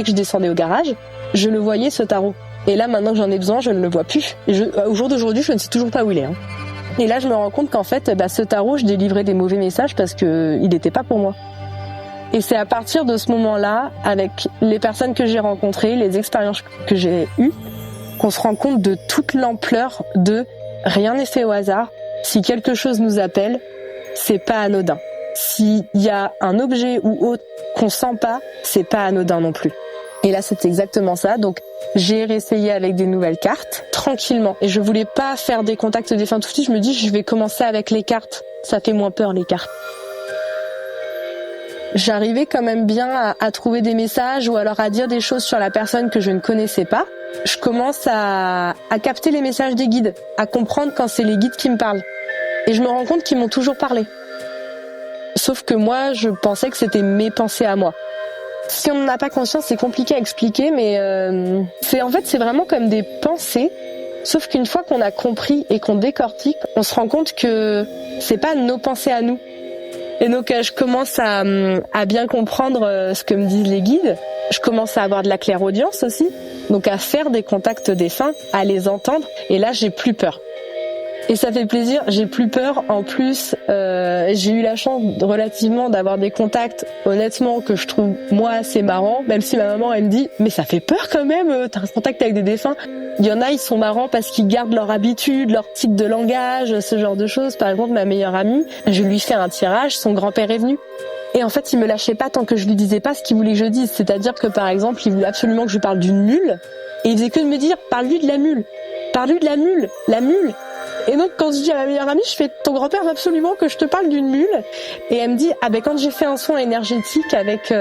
je descendais au garage, je le voyais ce tarot. Et là maintenant que j'en ai besoin, je ne le vois plus. Au jour d'aujourd'hui, je ne sais toujours pas où il est. Et là je me rends compte qu'en fait, ce tarot, je délivrais des mauvais messages parce que il n'était pas pour moi. Et c'est à partir de ce moment-là, avec les personnes que j'ai rencontrées, les expériences que j'ai eues, qu'on se rend compte de toute l'ampleur de rien n'est fait au hasard. Si quelque chose nous appelle, c'est pas anodin. S'il y a un objet ou autre qu'on sent pas, c'est pas anodin non plus. Et là, c'est exactement ça. Donc, j'ai réessayé avec des nouvelles cartes, tranquillement. Et je voulais pas faire des contacts défunts tout de suite. Je me dis, je vais commencer avec les cartes. Ça fait moins peur, les cartes. J'arrivais quand même bien à trouver des messages ou alors à dire des choses sur la personne que je ne connaissais pas. Je commence à capter les messages des guides, à comprendre quand c'est les guides qui me parlent. Et je me rends compte qu'ils m'ont toujours parlé. Sauf que moi, je pensais que c'était mes pensées à moi. Si on n'en a pas conscience, c'est compliqué à expliquer, mais c'est vraiment comme des pensées. Sauf qu'une fois qu'on a compris et qu'on décortique, on se rend compte que c'est pas nos pensées à nous. Et donc je commence à bien comprendre ce que me disent les guides. Je commence à avoir de la clairaudience aussi, donc à faire des contacts défunts, à les entendre. Et là, j'ai plus peur. Et ça fait plaisir, j'ai plus peur. En plus, j'ai eu la chance relativement d'avoir des contacts, honnêtement, que je trouve moi assez marrants. Même si ma maman, elle me dit, mais ça fait peur quand même, t'as un contact avec des défunts. Il y en a, ils sont marrants parce qu'ils gardent leur habitude, leur type de langage, ce genre de choses. Par exemple, ma meilleure amie, je lui fais un tirage, son grand-père est venu. Et en fait, il me lâchait pas tant que je lui disais pas ce qu'il voulait que je dise. C'est-à-dire que, par exemple, il voulait absolument que je lui parle d'une mule. Et il faisait que de me dire, parle-lui de la mule. Parle-lui de la mule. La mule. Et donc, quand je dis à ma meilleure amie, je fais, ton grand-père veut absolument que je te parle d'une mule. Et elle me dit, quand j'ai fait un soin énergétique avec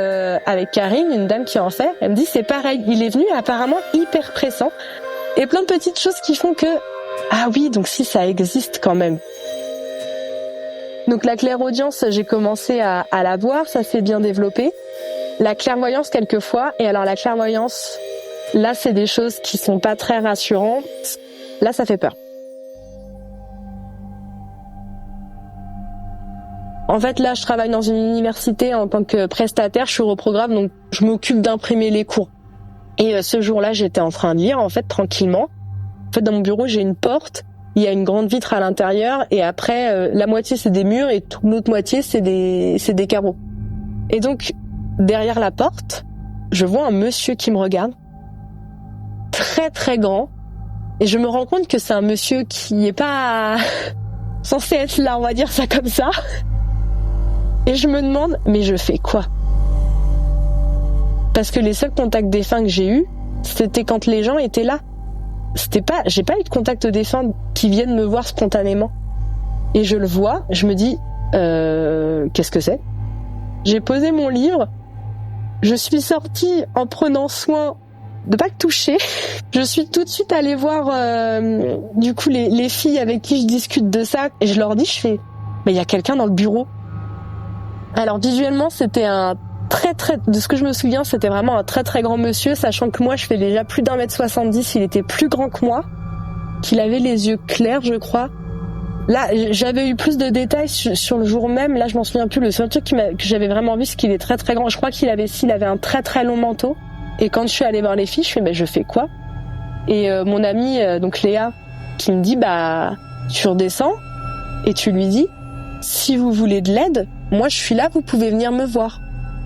Karine, une dame qui en fait, elle me dit, c'est pareil. Il est venu apparemment hyper pressant. Et plein de petites choses qui font que, ah oui, donc si ça existe quand même. Donc la clairaudience, j'ai commencé à la voir, ça s'est bien développé. La clairvoyance quelquefois, et alors la clairvoyance, là c'est des choses qui sont pas très rassurantes. Là ça fait peur. En fait là je travaille dans une université en tant que prestataire, je suis au programme, donc je m'occupe d'imprimer les cours. Et ce jour-là, j'étais en train de lire, en fait, tranquillement. En fait, dans mon bureau, j'ai une porte, il y a une grande vitre à l'intérieur, et après, la moitié, c'est des murs, et toute l'autre moitié, c'est des carreaux. Et donc, derrière la porte, je vois un monsieur qui me regarde, très, très grand, et je me rends compte que c'est un monsieur qui est pas censée être là, on va dire ça comme ça. Et je me demande, mais je fais quoi? Parce que les seuls contacts défunts que j'ai eus, c'était quand les gens étaient là. J'ai pas eu de contact défunt qui viennent me voir spontanément. Et je le vois, je me dis, qu'est-ce que c'est? J'ai posé mon livre, je suis sortie en prenant soin de pas le toucher. Je suis tout de suite allée voir du coup les filles avec qui je discute de ça et je leur dis, mais il y a quelqu'un dans le bureau. Alors visuellement, c'était de ce que je me souviens, c'était vraiment un très très grand monsieur, sachant que moi je fais déjà plus d'1m70, il était plus grand que moi, qu'il avait les yeux clairs, je crois. Là, j'avais eu plus de détails sur le jour même, là je m'en souviens plus. Le seul truc que j'avais vraiment vu, c'est qu'il est très très grand. Je crois qu'il avait un très très long manteau. Et quand je suis allée voir les filles, mais je fais quoi? Et mon amie, donc Léa, qui me dit, tu redescends et tu lui dis, si vous voulez de l'aide, moi je suis là, vous pouvez venir me voir.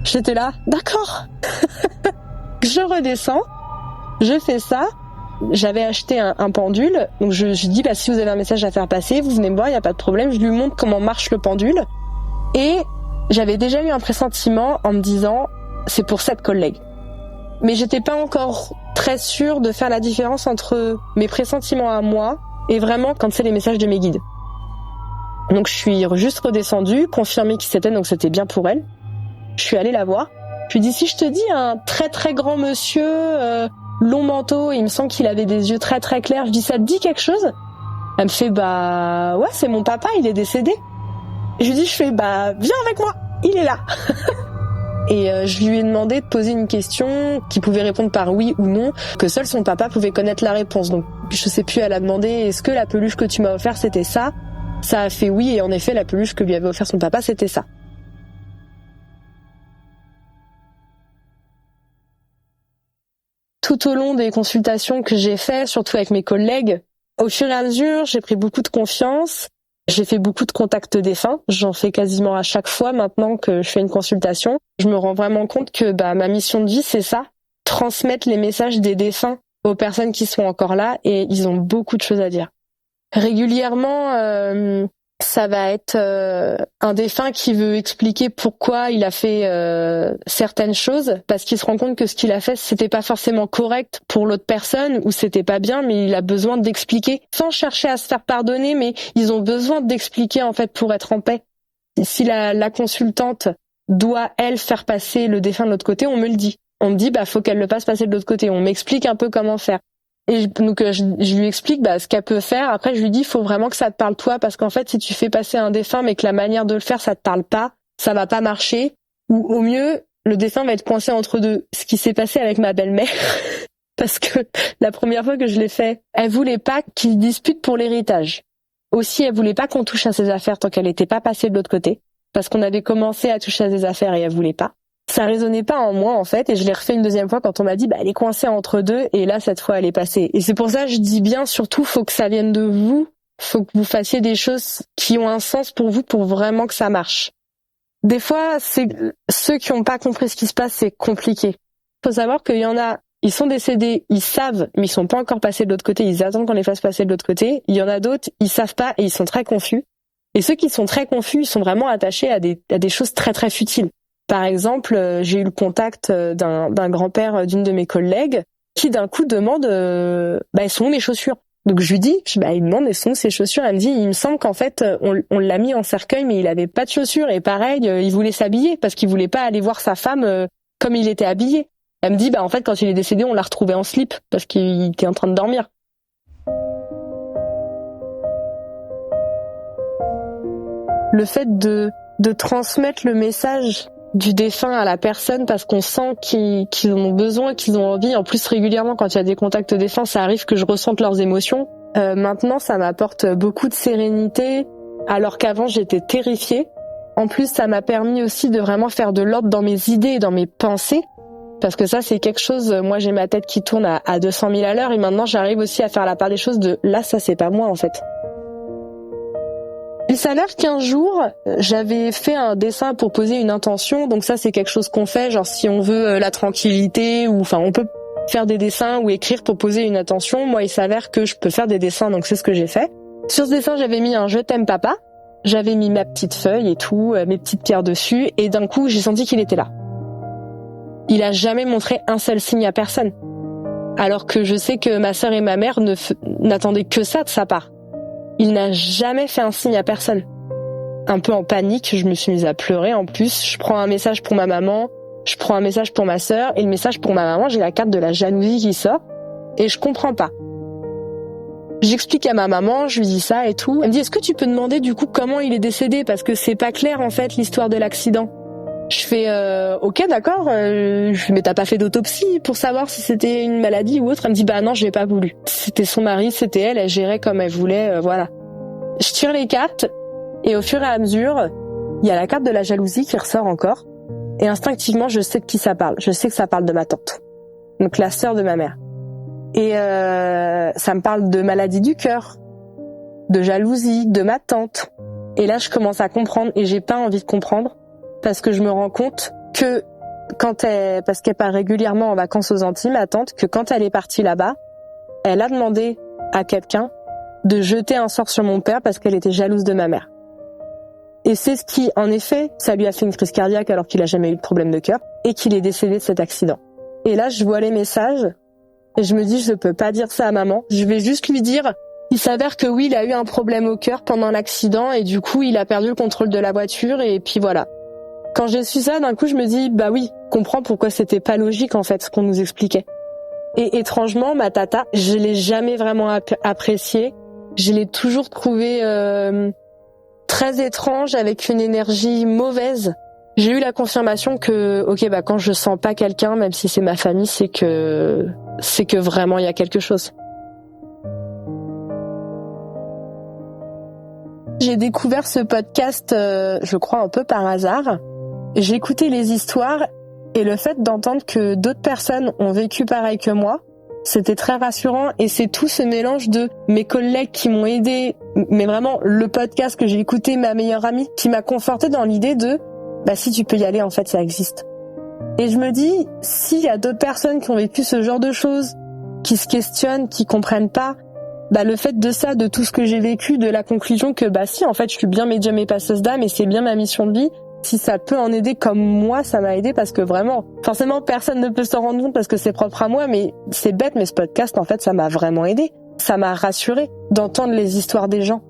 J'étais là, d'accord. Je redescends, je fais ça. J'avais acheté un pendule, donc je dis, si vous avez un message à faire passer, vous venez me voir, il n'y a pas de problème. Je lui montre comment marche le pendule. Et j'avais déjà eu un pressentiment en me disant, c'est pour cette collègue. Mais j'étais pas encore très sûre de faire la différence entre mes pressentiments à moi et vraiment quand c'est les messages de mes guides. Donc je suis juste redescendue, confirmé qui c'était, donc c'était bien pour elle. Je suis allée la voir. Je lui dis, si je te dis un très très grand monsieur, long manteau, il me semble qu'il avait des yeux très très clairs, je dis, ça te dit quelque chose? Elle me fait, ouais, c'est mon papa, il est décédé. Et je lui dis, viens avec moi, il est là. Et je lui ai demandé de poser une question qui pouvait répondre par oui ou non, que seul son papa pouvait connaître la réponse. Donc je sais plus, elle a demandé, est-ce que la peluche que tu m'as offert c'était ça? Ça a fait oui, et en effet la peluche que lui avait offert son papa c'était ça. Tout au long des consultations que j'ai faites, surtout avec mes collègues, au fur et à mesure j'ai pris beaucoup de confiance. J'ai fait beaucoup de contacts défunts, j'en fais quasiment à chaque fois maintenant que je fais une consultation. Je me rends vraiment compte que ma mission de vie, c'est ça, transmettre les messages des défunts aux personnes qui sont encore là, et ils ont beaucoup de choses à dire. Régulièrement, ça va être un défunt qui veut expliquer pourquoi il a fait certaines choses, parce qu'il se rend compte que ce qu'il a fait, c'était pas forcément correct pour l'autre personne, ou c'était pas bien, mais il a besoin d'expliquer, sans chercher à se faire pardonner, mais ils ont besoin d'expliquer en fait pour être en paix. Si la consultante doit, elle, faire passer le défunt de l'autre côté, on me le dit. On me dit, faut qu'elle le fasse passer de l'autre côté. On m'explique un peu comment faire. Et donc je lui explique ce qu'elle peut faire. Après je lui dis, il faut vraiment que ça te parle toi, parce qu'en fait si tu fais passer un défunt mais que la manière de le faire ça te parle pas, ça va pas marcher, ou au mieux le défunt va être coincé entre deux. Ce qui s'est passé avec ma belle-mère parce que la première fois que je l'ai fait, elle voulait pas qu'il dispute pour l'héritage. Aussi elle voulait pas qu'on touche à ses affaires tant qu'elle était pas passée de l'autre côté, parce qu'on avait commencé à toucher à ses affaires et elle voulait pas. Ça résonnait pas en moi en fait, et je l'ai refait une deuxième fois quand on m'a dit elle est coincée entre deux, et là cette fois elle est passée. Et c'est pour ça que je dis bien, surtout faut que ça vienne de vous, faut que vous fassiez des choses qui ont un sens pour vous pour vraiment que ça marche. Des fois c'est ceux qui ont pas compris ce qui se passe, c'est compliqué. Faut savoir qu'il y en a, ils sont décédés, ils savent mais ils sont pas encore passés de l'autre côté, ils attendent qu'on les fasse passer de l'autre côté. Il y en a d'autres, ils savent pas et ils sont très confus. Et ceux qui sont très confus, ils sont vraiment attachés à des choses très très futiles. Par exemple, j'ai eu le contact d'un grand-père d'une de mes collègues qui d'un coup demande elles sont où mes chaussures? Donc je lui dis, il me demande elles sont où ses chaussures? Elle me dit, il me semble qu'en fait on l'a mis en cercueil mais il avait pas de chaussures, et pareil, il voulait s'habiller parce qu'il voulait pas aller voir sa femme comme il était habillé. Elle me dit en fait quand il est décédé, on l'a retrouvé en slip parce qu'il était en train de dormir. Le fait de transmettre le message du défunt à la personne, parce qu'on sent qu'ils en ont besoin, qu'ils ont envie. En plus, régulièrement, quand il y a des contacts défunts, ça arrive que je ressente leurs émotions. Maintenant, ça m'apporte beaucoup de sérénité, alors qu'avant, j'étais terrifiée. En plus, ça m'a permis aussi de vraiment faire de l'ordre dans mes idées et dans mes pensées, parce que ça, c'est quelque chose, moi, j'ai ma tête qui tourne à 200 000 à l'heure, et maintenant, j'arrive aussi à faire la part des choses de là, ça, c'est pas moi, en fait. Il s'avère qu'un jour, j'avais fait un dessin pour poser une intention, donc ça c'est quelque chose qu'on fait, genre si on veut la tranquillité, ou on peut faire des dessins ou écrire pour poser une intention. Moi il s'avère que je peux faire des dessins, donc c'est ce que j'ai fait. Sur ce dessin, j'avais mis un « Je t'aime papa ». J'avais mis ma petite feuille et tout, mes petites pierres dessus, et d'un coup, j'ai senti qu'il était là. Il a jamais montré un seul signe à personne. Alors que je sais que ma sœur et ma mère n'attendaient que ça de sa part. Il n'a jamais fait un signe à personne. Un peu en panique, je me suis mise à pleurer en plus. Je prends un message pour ma maman, je prends un message pour ma sœur, et le message pour ma maman, j'ai la carte de la jalousie qui sort, et je comprends pas. J'explique à ma maman, je lui dis ça et tout. Elle me dit, est-ce que tu peux demander du coup comment il est décédé, parce que c'est pas clair en fait l'histoire de l'accident. Je fais ok d'accord, mais t'as pas fait d'autopsie pour savoir si c'était une maladie ou autre. Elle me dit bah non, je l'ai pas voulu. C'était son mari, c'était elle gérait comme elle voulait, voilà. Je tire les cartes et au fur et à mesure, il y a la carte de la jalousie qui ressort encore et instinctivement je sais de qui ça parle. Je sais que ça parle de ma tante, donc la sœur de ma mère. Et ça me parle de maladie du cœur, de jalousie, de ma tante. Et là, je commence à comprendre et j'ai pas envie de comprendre parce que je me rends compte que parce qu'elle part régulièrement en vacances aux Antilles, ma tante, que quand elle est partie là-bas, elle a demandé à quelqu'un de jeter un sort sur mon père parce qu'elle était jalouse de ma mère. Et c'est ce qui, en effet, ça lui a fait une crise cardiaque alors qu'il a jamais eu de problème de cœur et qu'il est décédé de cet accident. Et là, je vois les messages. Et je me dis, je peux pas dire ça à maman. Je vais juste lui dire, il s'avère que oui, il a eu un problème au cœur pendant l'accident et du coup, il a perdu le contrôle de la voiture et puis voilà. Quand j'ai su ça, d'un coup, je me dis, bah oui, je comprends pourquoi c'était pas logique en fait, ce qu'on nous expliquait. Et étrangement, ma tata, je l'ai jamais vraiment appréciée. Je l'ai toujours trouvée très étrange, avec une énergie mauvaise. J'ai eu la confirmation que, ok, bah quand je sens pas quelqu'un, même si c'est ma famille, c'est que vraiment il y a quelque chose. J'ai découvert ce podcast, je crois un peu par hasard. J'ai écouté les histoires et le fait d'entendre que d'autres personnes ont vécu pareil que moi, c'était très rassurant et c'est tout ce mélange de mes collègues qui m'ont aidé, mais vraiment le podcast que j'ai écouté, ma meilleure amie, qui m'a confortée dans l'idée de bah si tu peux y aller, en fait ça existe. Et je me dis, s'il y a d'autres personnes qui ont vécu ce genre de choses, qui se questionnent, qui comprennent pas, bah le fait de ça, de tout ce que j'ai vécu, de la conclusion que bah si en fait je suis bien médium et passeuse d'âme et c'est bien ma mission de vie, si ça peut en aider comme moi, ça m'a aidé parce que vraiment, forcément personne ne peut s'en rendre compte parce que c'est propre à moi, mais c'est bête, mais ce podcast en fait ça m'a vraiment aidé. Ça m'a rassuré d'entendre les histoires des gens.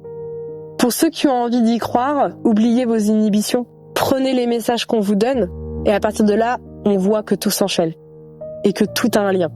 Pour ceux qui ont envie d'y croire, oubliez vos inhibitions. Prenez les messages qu'on vous donne et à partir de là, on voit que tout s'enchaîne et que tout a un lien.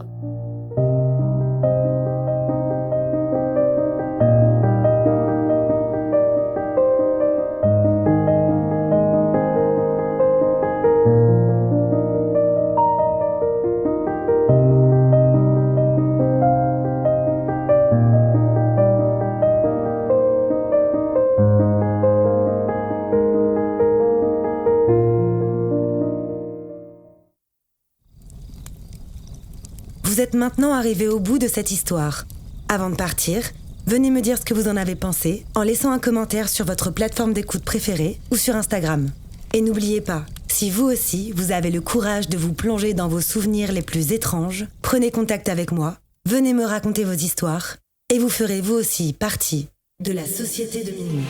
Vous êtes maintenant arrivé au bout de cette histoire. Avant de partir, venez me dire ce que vous en avez pensé en laissant un commentaire sur votre plateforme d'écoute préférée ou sur Instagram. Et n'oubliez pas, si vous aussi, vous avez le courage de vous plonger dans vos souvenirs les plus étranges, prenez contact avec moi, venez me raconter vos histoires et vous ferez vous aussi partie de la Société de Minuit.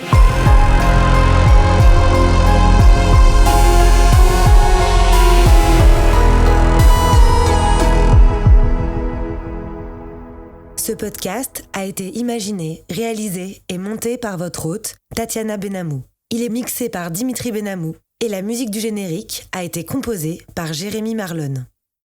Ce podcast a été imaginé, réalisé et monté par votre hôte, Tatiana Benamou. Il est mixé par Dimitri Benamou et la musique du générique a été composée par Jérémy Marlon.